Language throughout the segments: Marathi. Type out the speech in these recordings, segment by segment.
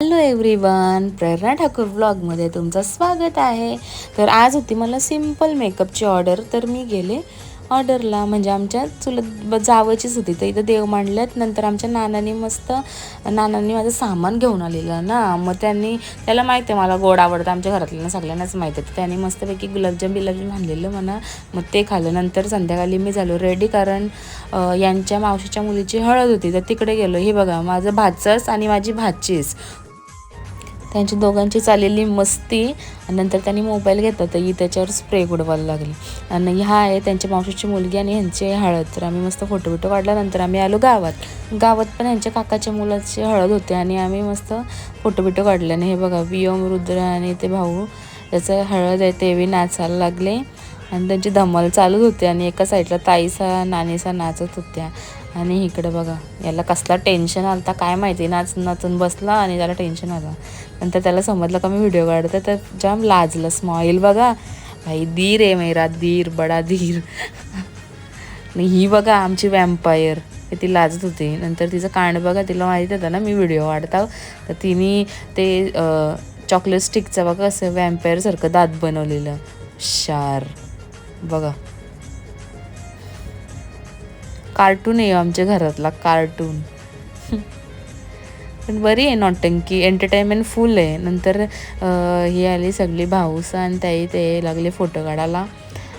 हॅलो एव्हरीवन, प्रेरणा ठाकूर ब्लॉगमध्ये तुमचं स्वागत आहे. तर आज होती मला सिम्पल मेकअपची ऑर्डर. तर मी गेले ऑर्डरला, म्हणजे आमच्या चुलत जावचीच होती. तर इथं देव मांडल्यात. नंतर आमच्या नानांनी माझं सामान घेऊन आलेलं ना. मग त्याला माहिती आहे मला गोड आवडतं, आमच्या घरातल्या सगळ्यांनाच माहिती आहे. तर त्यांनी मस्तपैकी गुलाबजाम आणलेलं म्हणा. मग ते खाल्लं. नंतर संध्याकाळी मी झालो रेडी, कारण यांच्या मावशीच्या मुलीची हळद होती. तर तिकडे गेलो. हे बघा माझं भाचस आणि माझी भाचीस, त्यांची दोघांची चाललेली मस्ती. आणि नंतर त्यांनी मोबाईल घेतला तर ही त्याच्यावर स्प्रे उडवायला लागली. आणि ह्या आहे त्यांच्या मावशीची मुलगी आणि ह्यांची हळद. तर आम्ही मस्त फोटो काढला. नंतर आम्ही आलो गावात पण ह्यांच्या काकाच्या मुलाची हळद होते आणि आम्ही मस्त फोटो काढले. आणि हे बघा वियम रुद्र आणि ते भाऊ त्याचं हळद आहे तेही नाचायला लागले आणि त्यांची धमाल चालूच होती. आणि एका साईडला ताईसा नानीसा नाचत होत्या. आणि इकडे बघा याला कसला टेन्शन आलता काय माहिती, नाचून बसला आणि त्याला टेन्शन आलं. नंतर त्याला समजलं का मी व्हिडिओ काढते तर जाम लाजलं. स्माईल बघा, भाई धीर आहे मेरा, धीर बडा धीर. आणि ही बघा आमची वॅम्पायर, ती लाजत होती. नंतर तिचं कांड बघा, तिला माहिती होतं ना मी व्हिडिओ काढता. तर तिने ते चॉकलेट स्टिकचं बघा असं वॅम्पायरसारखं दात बनवलेलं शार बघा. कार्टून आहे आमच्या घरातला, कार्टून. पण बरी आहे नौटंकी, एंटरटेनमेंट फुल आहे. नंतर ही आली सगळी भाऊसा आणि ते लागले फोटो काढायला.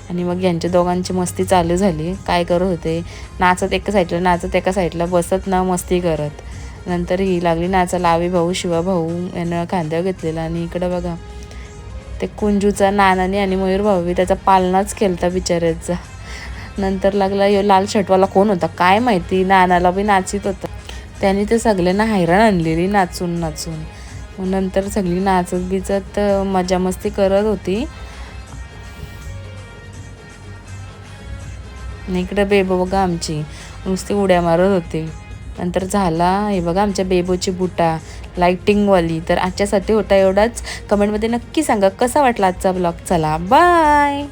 आणि मग यांच्या दोघांची मस्ती चालू झाली. काय करत होते, नाचत एका साईडला बसत ना मस्ती करत. नंतर ही लागली नाचायला. आवी भाऊ शिवा भाऊ यानं खांद्यावर घेतलेला. आणि इकडं बघा ते कुंजूचा नानाने आणि मयूर भाऊ त्याचा पालनाच केलता बिचाऱ्याचा. नंतर लागला यो लाल शर्टवाला कोण होता काय माहिती, नानाला बी नाचित होता. त्याने ते सगळ्यांना हैराण आणलेली नाचून. मग नंतर सगळी नाचत बिचत मजा मस्ती करत होती. इकडे बेबो बघा आमची नुसती उड्या मारत होती. नंतर झाला हे बघा आमच्या बेबोची बुटा लाईटिंगवाली. तर आजच्यासाठी होता एवढाच. कमेंटमध्ये नक्की सांगा कसा वाटला आजचा ब्लॉग. चला बाय.